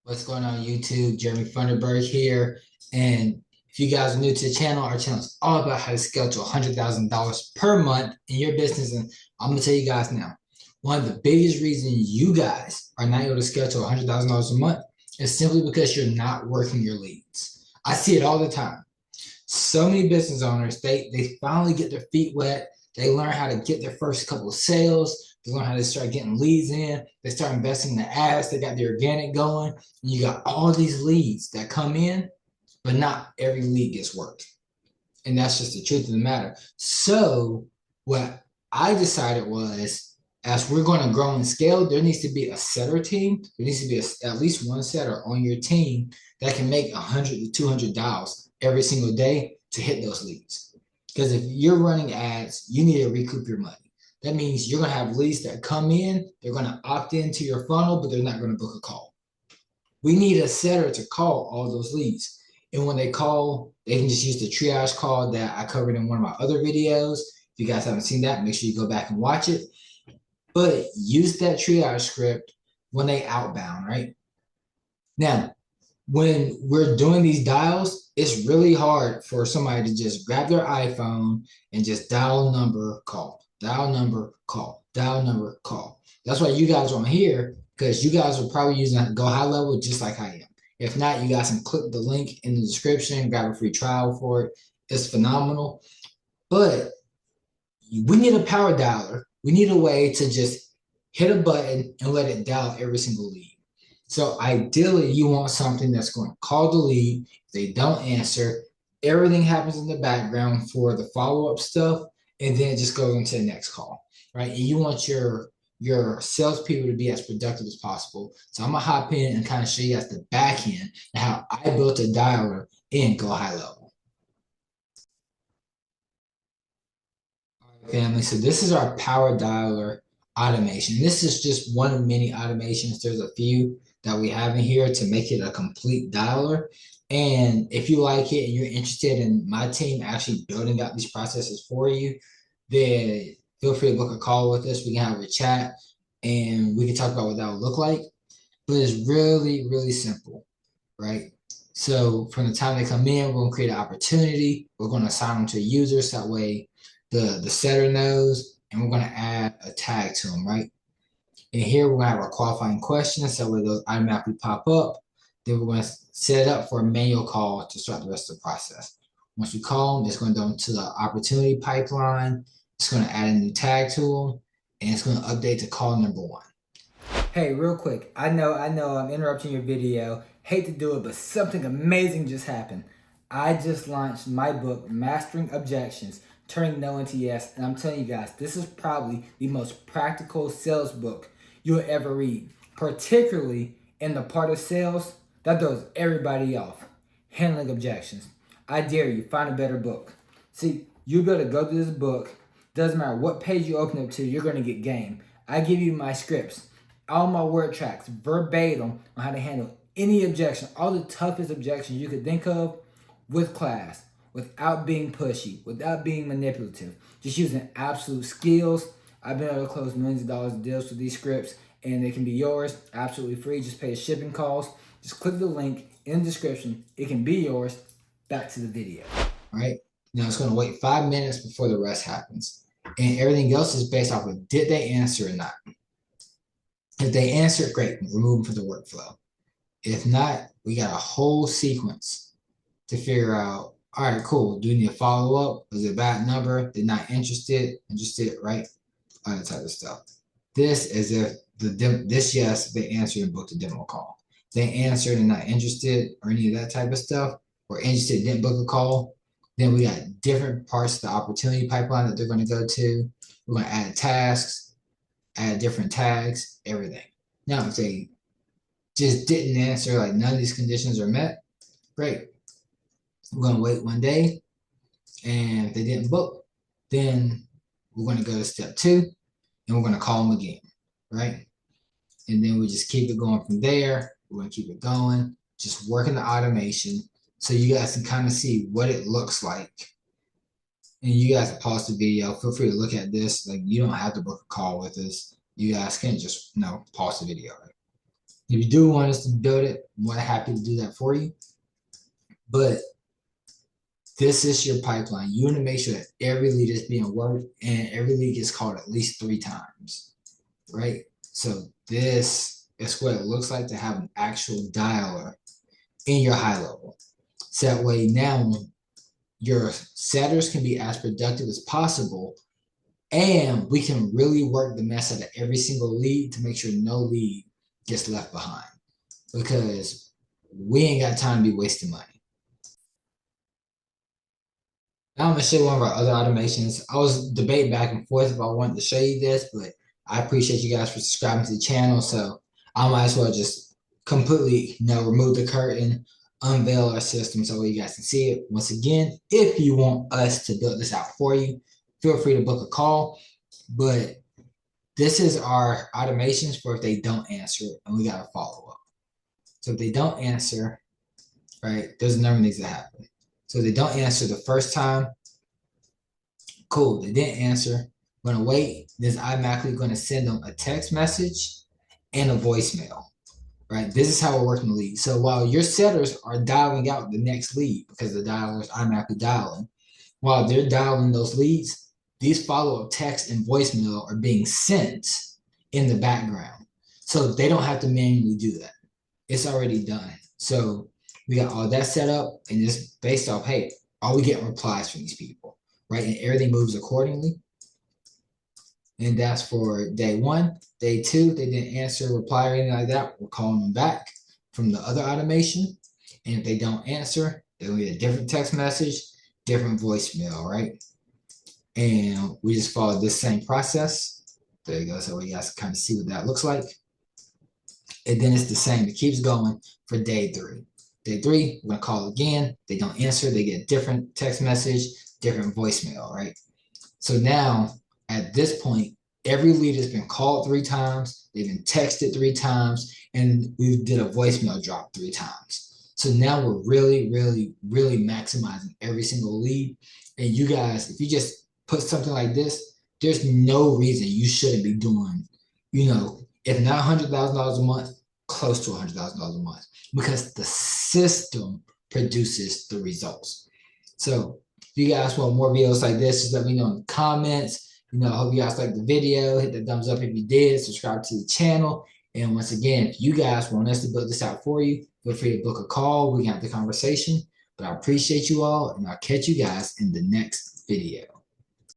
What's going on YouTube? Jeremy Funderburg here. And if you guys are new to the channel, our channel is all about how to scale to $100,000 per month in your business. And I'm going to tell you guys now, one of the biggest reasons you guys are not able to scale to $100,000 a month is simply because you're not working your leads. I see it all the time. So many business owners, they finally get their feet wet. They learn how to get their first couple of sales. They learn how to start getting leads in. They start investing in the ads. They got the organic going. And you got all these leads that come in, but not every lead gets worked. And that's just the truth of the matter. So what I decided was, as we're going to grow and scale, there needs to be a setter team. There needs to be at least one setter on your team that can make 100 to 200 dials every single day to hit those leads. Because if you're running ads, you need to recoup your money. That means you're going to have leads that come in, they're going to opt into your funnel, but they're not going to book a call. We need a setter to call all those leads. And when they call, they can just use the triage call that I covered in one of my other videos. If you guys haven't seen that, make sure you go back and watch it. But use that triage script when they outbound, right? Now, when we're doing these dials, it's really hard for somebody to just grab their iPhone and just dial number, call, dial number, call, dial number, call. That's why you guys are on here, because you guys are probably using GoHighLevel just like I am. If not, you guys can click the link in the description, grab a free trial for it. It's phenomenal. But we need a power dialer. We need a way to just hit a button and let it dial every single lead. So ideally, you want something that's going to call the lead. If they don't answer, everything happens in the background for the follow-up stuff, and then it just goes into the next call, right? And you want your salespeople to be as productive as possible. So I'm gonna hop in and kind of show you guys the back end and how I built a dialer in GoHighLevel. All right, family. So this is our power dialer automation. This is just one of many automations. There's a few that we have in here to make it a complete dialer. And if you like it and you're interested in my team actually building out these processes for you, then feel free to book a call with us. We can have a chat and we can talk about what that would look like. But it's really, really simple, right? So from the time they come in, we're going to create an opportunity. We're going to assign them to users. That way the setter knows, and we're going to add a tag to them, right? And here we're going to have our qualifying questions, so those automatically pop up. Then we're going to set it up for a manual call to start the rest of the process. Once we call them, it's going to go into the opportunity pipeline. It's going to add a new tag to them, and it's going to update to call number 1. Hey, real quick, I know I'm interrupting your video. Hate to do it, but something amazing just happened. I just launched my book, Mastering Objections, Turning No into Yes, and I'm telling you guys, this is probably the most practical sales book you'll ever read, particularly in the part of sales that throws everybody off, handling objections. I dare you, find a better book. See, you'll be able to go through this book. Doesn't matter what page you open up to, you're going to get game. I give you my scripts, all my word tracks, verbatim on how to handle any objection, all the toughest objections you could think of with class, without being pushy, without being manipulative, just using absolute skills. I've been able to close millions of dollars of deals with these scripts, and they can be yours absolutely free. Just pay the shipping costs. Just click the link in the description. It can be yours. Back to the video. All right. Now it's going to wait 5 minutes before the rest happens. And everything else is based off of did they answer or not. If they answer, great. Remove them from the workflow. If not, we got a whole sequence to figure out, all right, cool. Do we need a follow-up? Was it a bad number? They're not interested, right? All that type of stuff. This is if this yes, they answered and booked a demo call. They answered and not interested or any of that type of stuff, or interested, didn't book a call. Then we got different parts of the opportunity pipeline that they're going to go to. We're going to add tasks, add different tags, everything. Now, if they just didn't answer, like none of these conditions are met, great. We're going to wait 1 day, and if they didn't book, then we're going to go to step 2, and we're going to call them again, right? And then we just keep it going from there. We're going to keep it going, just working the automation so you guys can kind of see what it looks like. And you guys can pause the video. Feel free to look at this. Like, you don't have to book a call with us. You guys can just, pause the video, right? If you do want us to build it, I'm more than happy to do that for you. But this is your pipeline. You want to make sure that every lead is being worked and every lead gets called at least 3 times, right? So this is what it looks like to have an actual dialer in your high level. So that way now your setters can be as productive as possible, and we can really work the mess out of every single lead to make sure no lead gets left behind, because we ain't got time to be wasting money. Now I'm gonna show you one of our other automations. I was debating back and forth if I wanted to show you this, but I appreciate you guys for subscribing to the channel, so I might as well just completely, remove the curtain, unveil our system so you guys can see it. Once again, if you want us to build this out for you, feel free to book a call. But this is our automations for if they don't answer it and we got to follow up. So if they don't answer, right, there's a number of things that happen. So if they don't answer the first time, cool, they didn't answer. We're gonna wait. This automatically going to send them a text message and a voicemail, right? This is how we're working the lead. So while your setters are dialing out the next lead, because the dialer is automatically dialing, while they're dialing those leads, these follow-up text and voicemail are being sent in the background. So they don't have to manually do that. It's already done. So we got all that set up, and it's based off, hey, are we getting replies from these people, right? And everything moves accordingly. And that's for day 1. Day 2, they didn't answer, reply, or anything like that, we're calling them back from the other automation. And if they don't answer, it'll be a different text message, different voicemail, right? And we just follow this same process. There you go. So you guys can kind of see what that looks like. And then it's the same. It keeps going for day 3. Day 3, we're going to call again. They don't answer. They get a different text message, different voicemail, right? So now, at this point, every lead has been called 3 times. They've been texted 3 times. And we did a voicemail drop 3 times. So now we're really, really, really maximizing every single lead. And you guys, if you just put something like this, there's no reason you shouldn't be doing, if not $100,000 a month, close to $100,000 a month, because the system produces the results. So if you guys want more videos like this, just let me know in the comments. I hope you guys liked the video. Hit the thumbs up if you did. Subscribe to the channel. And once again, if you guys want us to build this out for you, feel free to book a call. We can have the conversation. But I appreciate you all, and I'll catch you guys in the next video.